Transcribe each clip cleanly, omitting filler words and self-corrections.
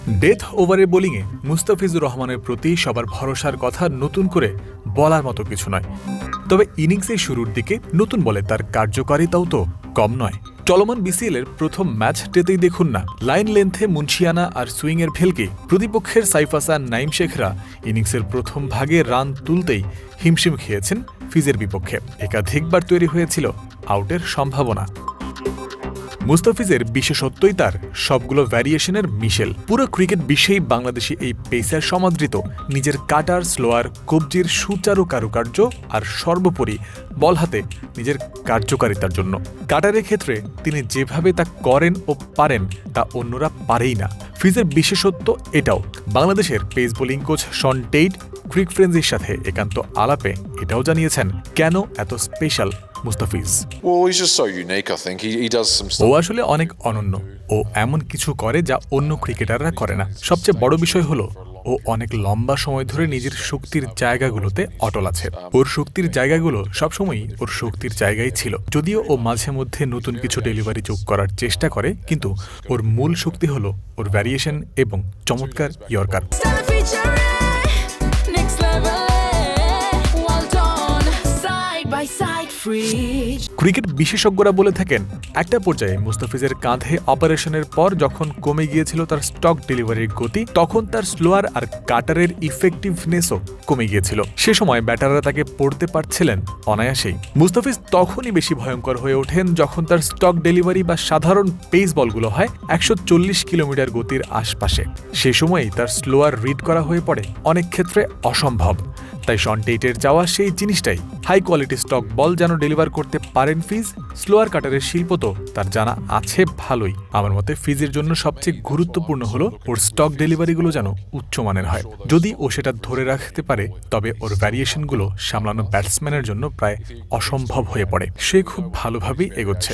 Death ওভারের বোলিংয়ে মুস্তাফিজুর রহমানের প্রতি সবার ভরসার কথা নতুন করে বলার মতো কিছু নয়। তবে ইনিংসের শুরুর দিকে নতুন বলে তার কার্যকারিতাও তো কম নয়। চলমান বিসিএলের প্রথম ম্যাচটিতেই দেখুন না, লাইন লেন্থে মুন্সিয়ানা আর সুইংয়ের ভেলকে প্রতিপক্ষের সাইফ হাসান, নাইম শেখরা ইনিংসের প্রথম ভাগে রান তুলতেই হিমশিম খেয়েছেন ফিজের বিপক্ষে। একাধিকবার তৈরি হয়েছিল আউটের সম্ভাবনা। মুস্তাফিজের বিশেষত্বই তার সবগুলো ভ্যারিয়েশনের মিশেল। পুরো ক্রিকেট বিশ্বেই বাংলাদেশি এই পেসার সমাদৃত নিজের কাটার, স্লোয়ার, কবজির সুচারু কারুকার্য আর সর্বোপরি বল হাতে নিজের কার্যকারিতার জন্য। কাটারের ক্ষেত্রে তিনি যেভাবে তা করেন ও পারেন তা অন্যরা পারেই না। ফিজের বিশেষত্ব এটাও। বাংলাদেশের pace bowling coach Shaun Tait ক্রিক ফ্রেন্ডসের সাথে একান্ত আলাপে এটাও জানিয়েছেন কেন এত স্পেশাল মুস্তাফিজ। ও আসলে অনেক অনন্য। ও এমন কিছু করে যা অন্য ক্রিকেটাররা করে না। সবচেয়ে বড় বিষয় হলো ও অনেক লম্বা সময় ধরে নিজের শক্তির জায়গাগুলোতে অটল আছে। ওর শক্তির জায়গাগুলো সবসময়ই ওর শক্তির জায়গায় ছিল। যদিও ও মাঝে মধ্যে নতুন কিছু ডেলিভারি যোগ করার চেষ্টা করে, কিন্তু ওর মূল শক্তি হলো ওর ভ্যারিয়েশন এবং চমৎকার ইয়র্কার। ক্রিকেট বিশেষজ্ঞরা বলে থাকেন, একটা পর্যায়ে মুস্তাফিজের কাঁধে অপারেশনের পর যখন কমে গিয়েছিল তার স্টক ডেলিভারির গতি, তখন তার স্লোয়ার আর কাটারের ইফেক্টিভনেসও কমে গিয়েছিল। সে সময় ব্যাটাররা তাকে পড়তে পারছিলেন অনায়াসেই। মুস্তাফিজ তখনই বেশি ভয়ঙ্কর হয়ে ওঠেন যখন তার স্টক ডেলিভারি বা সাধারণ পেস বলগুলো হয় 140 কিলোমিটার গতির আশপাশে। সে সময়েই তার স্লোয়ার রিড করা হয়ে পড়ে অনেক ক্ষেত্রে অসম্ভব। তাই শন টেইটের চাওয়া সেই জিনিসটাই, হাই কোয়ালিটি স্টক বল যেন ডেলিভার করতে পারেন ফিজ। স্লোয়ার কাটারের শিল্প তো তার জানা আছে ভালোই। আমার মতে ফিজের জন্য সবচেয়ে গুরুত্বপূর্ণ হলো ওর স্টক ডেলিভারিগুলো যেন উচ্চমানের হয়। যদি ও সেটা ধরে রাখতে পারে, তবে ওর ভ্যারিয়েশনগুলো সামলানো ব্যাটসম্যানের জন্য প্রায় অসম্ভব হয়ে পড়ে। সে খুব ভালোভাবেই এগোচ্ছে।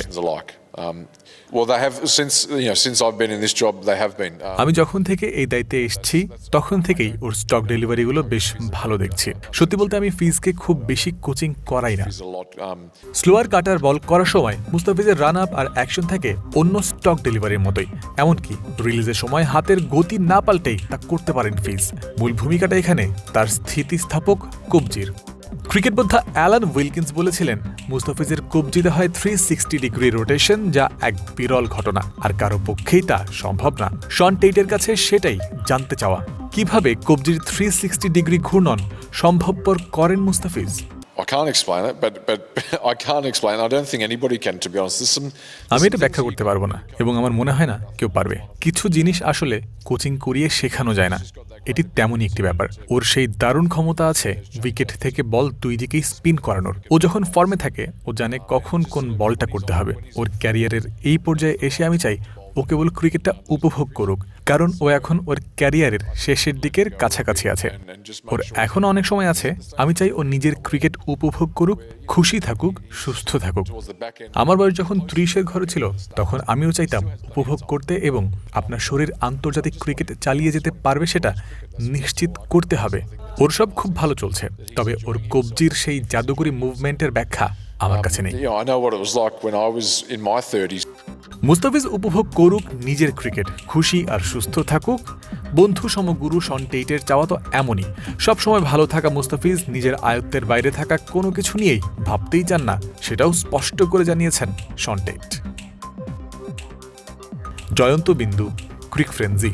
আমি যখন থেকে এই দায়িত্বে এসেছি তখন থেকেই ওর স্টক ডেলিভারিগুলো বেশ ভালো দেখছি। সত্যি বলতে আমি ফিজকে খুব বেশি কোচিং করাই না। স্লোয়ার কাটার বল করার সময় মুস্তাফিজের রান আপ আর অ্যাকশন থাকে অন্য স্টক ডেলিভারির মতোই। এমনকি রিলিজের সময় হাতের গতি না পাল্টেই তা করতে পারেন ফিজ। মূল ভূমিকাটা এখানে তার স্থিতিস্থাপক কবজির। ক্রিকেট বোদ্ধা অ্যালান উইলকিন্স বলেছিলেন, মুস্তাফিজের কবজিতে হয় 360 ডিগ্রি রোটেশন, যা এক বিরল ঘটনা, আর কারো পক্ষেই তা সম্ভব না। শন টেইটের কাছে সেটাই জানতে চাওয়া, কিভাবে কবজির 360 ডিগ্রি ঘূর্ণন সম্ভবপর করেন মুস্তাফিজ। আমি এটা ব্যাখ্যা করতে পারবো না, এবং আমার মনে হয় না কেউ পারবে। কিছু জিনিস আসলে কোচিং করিয়ে শেখানো যায় না। এটি তেমনই একটি ব্যাপার। ওর সেই দারুণ ক্ষমতা আছে উইকেট থেকে বল দুই দিকেই স্পিন করানোর। ও যখন ফর্মে থাকে ও জানে কখন কোন বলটা করতে হবে। ওর ক্যারিয়ারের এই পর্যায়ে এসে আমি চাই ও কেবল ক্রিকেটটা উপভোগ করুক, কারণ ও এখন ওর ক্যারিয়ারের শেষের দিকের কাছাকাছি আছে। ওর এখনো অনেক সময় আছে। আমি চাই ও নিজের ক্রিকেট উপভোগ করুক, খুশি থাকুক, সুস্থ থাকুক। আমার বয়স যখন 30-এর ঘরে ছিল, তখন আমিও চাইতাম উপভোগ করতে, এবং আপনার শরীর আন্তর্জাতিক ক্রিকেট চালিয়ে যেতে পারবে সেটা নিশ্চিত করতে হবে। ওর সব খুব ভালো চলছে, তবে ওর কবজির সেই জাদুকরি মুভমেন্টের ব্যাখ্যা আমার কাছে নেই। মুস্তাফিজ উপভোগ করুক নিজের ক্রিকেট, খুশি আর সুস্থ থাকুক। বন্ধু সমগুরু শন টেইটের চাওয়া তো এমনই। সবসময় ভালো থাকা মুস্তাফিজ নিজের আয়ত্তের বাইরে থাকা কোনো কিছু নিয়েই ভাবতেই চান না, সেটাও স্পষ্ট করে জানিয়েছেন শন টেইট। জয়ন্ত বিন্দু, ক্রিক ফ্রেন্ডজি।